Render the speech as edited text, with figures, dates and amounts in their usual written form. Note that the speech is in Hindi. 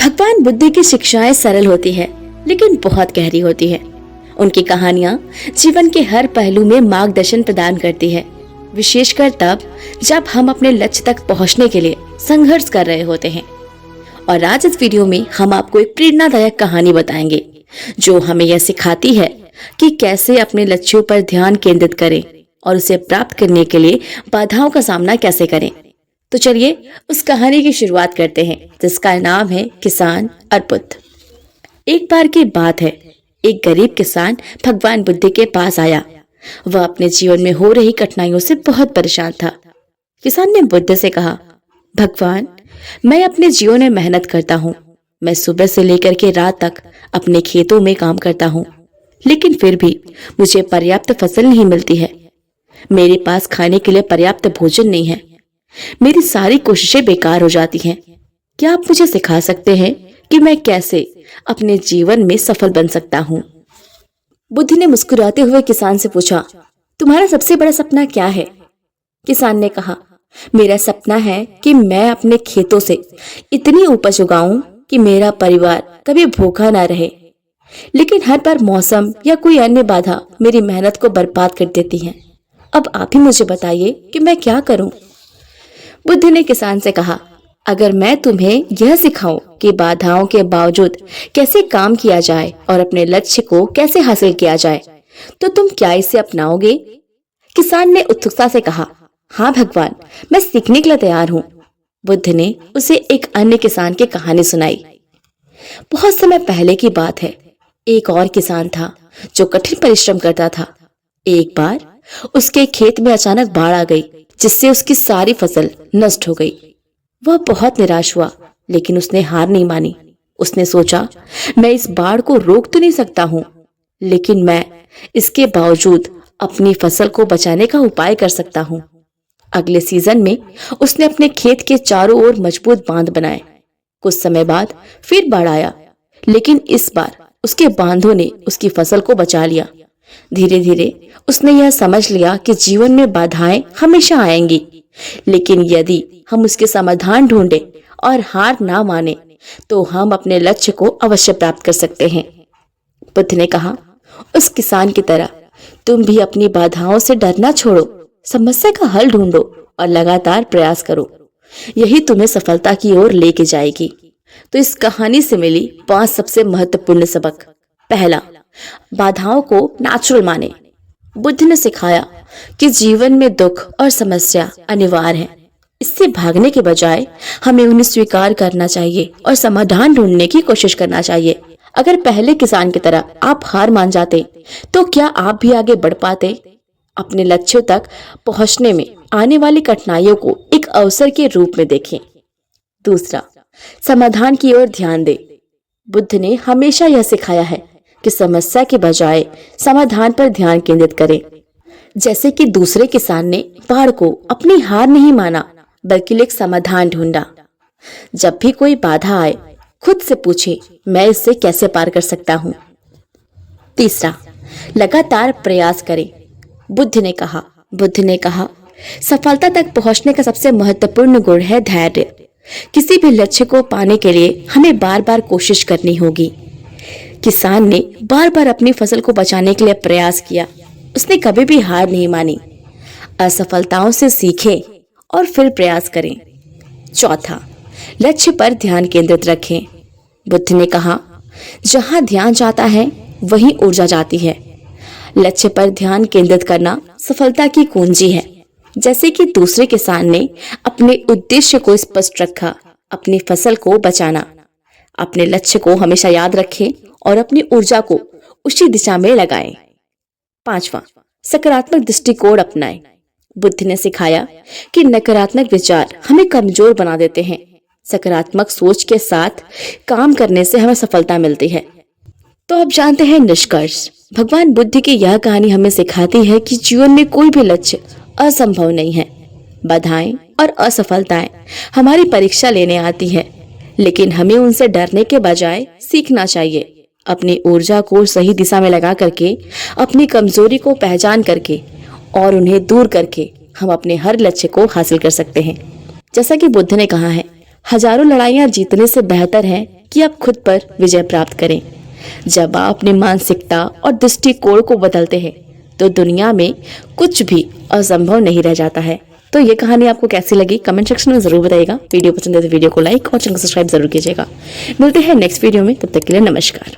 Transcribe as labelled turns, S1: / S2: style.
S1: भगवान बुद्ध की शिक्षाएं सरल होती है लेकिन बहुत गहरी होती है। उनकी कहानियां जीवन के हर पहलू में मार्गदर्शन प्रदान करती है, विशेषकर तब जब हम अपने लक्ष्य तक पहुंचने के लिए संघर्ष कर रहे होते हैं। और आज इस वीडियो में हम आपको एक प्रेरणादायक कहानी बताएंगे जो हमें यह सिखाती है कि कैसे अपने लक्ष्यों पर ध्यान केंद्रित करें और उसे प्राप्त करने के लिए बाधाओं का सामना कैसे करें। तो चलिए उस कहानी की शुरुआत करते हैं जिसका नाम है किसान और बुद्ध। एक बार की बात है, एक गरीब किसान भगवान बुद्ध के पास आया। वह अपने जीवन में हो रही कठिनाइयों से बहुत परेशान था। किसान ने बुद्ध से कहा, भगवान, मैं अपने जीवन में मेहनत करता हूँ। मैं सुबह से लेकर के रात तक अपने खेतों में काम करता हूँ, लेकिन फिर भी मुझे पर्याप्त फसल नहीं मिलती है। मेरे पास खाने के लिए पर्याप्त भोजन नहीं है। मेरी सारी कोशिशें बेकार हो जाती हैं। क्या आप मुझे सिखा सकते हैं कि मैं कैसे अपने जीवन में सफल बन सकता हूँ? बुद्ध ने मुस्कुराते हुए किसान से पूछा, तुम्हारा सबसे बड़ा सपना क्या है? किसान ने कहा, मेरा सपना है कि मैं अपने खेतों से इतनी उपज उगाऊं कि मेरा परिवार कभी भूखा ना रहे। लेकिन हर बार मौसम या कोई अन्य बाधा मेरी मेहनत को बर्बाद कर देती है। अब आप ही मुझे बताइए कि मैं क्या करूं? बुद्ध ने किसान से कहा, अगर मैं तुम्हें यह सिखाऊं कि बाधाओं के बावजूद कैसे काम किया जाए और अपने लक्ष्य को कैसे हासिल किया जाए, तो तुम क्या इसे अपनाओगे? किसान ने उत्सुकता से कहा, हाँ भगवान, मैं सीखने के लिए तैयार हूँ। बुद्ध ने उसे एक अन्य किसान की कहानी सुनाई। बहुत समय पहले की बात है, एक और किसान था जो कठिन परिश्रम करता था। एक बार उसके खेत में अचानक बाढ़ आ गई, जिससे उसकी सारी फसल नष्ट हो गई। वह बहुत निराश हुआ, लेकिन उसने हार नहीं मानी। उसने सोचा, मैं इस बाढ़ को रोक तो नहीं सकता हूँ, लेकिन मैं इसके बावजूद अपनी फसल को बचाने का उपाय कर सकता हूँ। अगले सीजन में उसने अपने खेत के चारों ओर मजबूत बांध बनाए। कुछ समय बाद फिर बाढ़ आया, लेकिन इस बार उसके बांधों ने उसकी फसल को बचा लिया। धीरे धीरे उसने यह समझ लिया कि जीवन में बाधाएं हमेशा आएंगी, लेकिन यदि हम उसके समाधान ढूंढे और हार ना माने तो हम अपने लक्ष्य को अवश्य प्राप्त कर सकते हैं। बुद्ध ने कहा, उस किसान की तरह तुम भी अपनी बाधाओं से डरना छोड़ो, समस्या का हल ढूंढो और लगातार प्रयास करो। यही तुम्हें सफलता की ओर लेके जाएगी। तो इस कहानी से मिली 5 सबसे महत्वपूर्ण सबक। पहला, बाधाओं को नेचुरल माने। बुद्ध ने सिखाया कि जीवन में दुख और समस्या अनिवार्य है। इससे भागने के बजाय हमें उन्हें स्वीकार करना चाहिए और समाधान ढूंढने की कोशिश करना चाहिए। अगर पहले किसान की तरह आप हार मान जाते तो क्या आप भी आगे बढ़ पाते? अपने लक्ष्यों तक पहुंचने में आने वाली कठिनाइयों को एक अवसर के रूप में देखें। दूसरा, समाधान की ओर ध्यान दें। बुद्ध ने हमेशा यह सिखाया है कि समस्या के बजाय समाधान पर ध्यान केंद्रित करें। जैसे कि दूसरे किसान ने बाढ़ को अपनी हार नहीं माना, बल्कि एक समाधान ढूंढा। जब भी कोई बाधा आए, खुद से पूछें, मैं इससे कैसे पार कर सकता हूँ? तीसरा, लगातार प्रयास करें। बुद्ध ने कहा, सफलता तक पहुंचने का सबसे महत्वपूर्ण गुण है धैर्य। किसी भी लक्ष्य को पाने के लिए हमें बार बार कोशिश करनी होगी। किसान ने बार बार अपनी फसल को बचाने के लिए प्रयास किया। उसने कभी भी हार नहीं मानी। असफलताओं से सीखें और फिर प्रयास करें। चौथा, लक्ष्य पर ध्यान केंद्रित रखें। बुद्ध ने कहा, जहां ध्यान जाता है वहीं ऊर्जा जाती है। लक्ष्य पर ध्यान केंद्रित करना सफलता की कुंजी है। जैसे कि दूसरे किसान ने अपने उद्देश्य को स्पष्ट रखा, अपनी फसल को बचाना। अपने लक्ष्य को हमेशा याद रखें और अपनी ऊर्जा को उसी दिशा में लगाएं। पांचवा, सकारात्मक दृष्टिकोण अपनाएं। बुद्ध ने सिखाया कि नकारात्मक विचार हमें कमजोर बना देते हैं। सकारात्मक सोच के साथ काम करने से हमें सफलता मिलती है। तो अब जानते हैं निष्कर्ष। भगवान बुद्ध की यह कहानी हमें सिखाती है कि जीवन में कोई भी लक्ष्य असंभव नहीं है। बाधाएं और असफलताएं हमारी परीक्षा लेने आती है, लेकिन हमें उनसे डरने के बजाय सीखना चाहिए। अपनी ऊर्जा को सही दिशा में लगा करके, अपनी कमजोरी को पहचान करके और उन्हें दूर करके हम अपने हर लक्ष्य को हासिल कर सकते हैं। जैसा कि बुद्ध ने कहा है, हजारों लड़ाइयां जीतने से बेहतर है कि आप खुद पर विजय प्राप्त करें। जब आप अपनी मानसिकता और दृष्टिकोण को बदलते हैं तो दुनिया में कुछ भी असंभव नहीं रह जाता है। तो ये कहानी आपको कैसी लगी कमेंट सेक्शन में जरूर बताइएगा। वीडियो पसंद है तो वीडियो को लाइक और चैनल को सब्सक्राइब जरूर कीजिएगा। मिलते हैं नेक्स्ट वीडियो में, तब तक के लिए नमस्कार।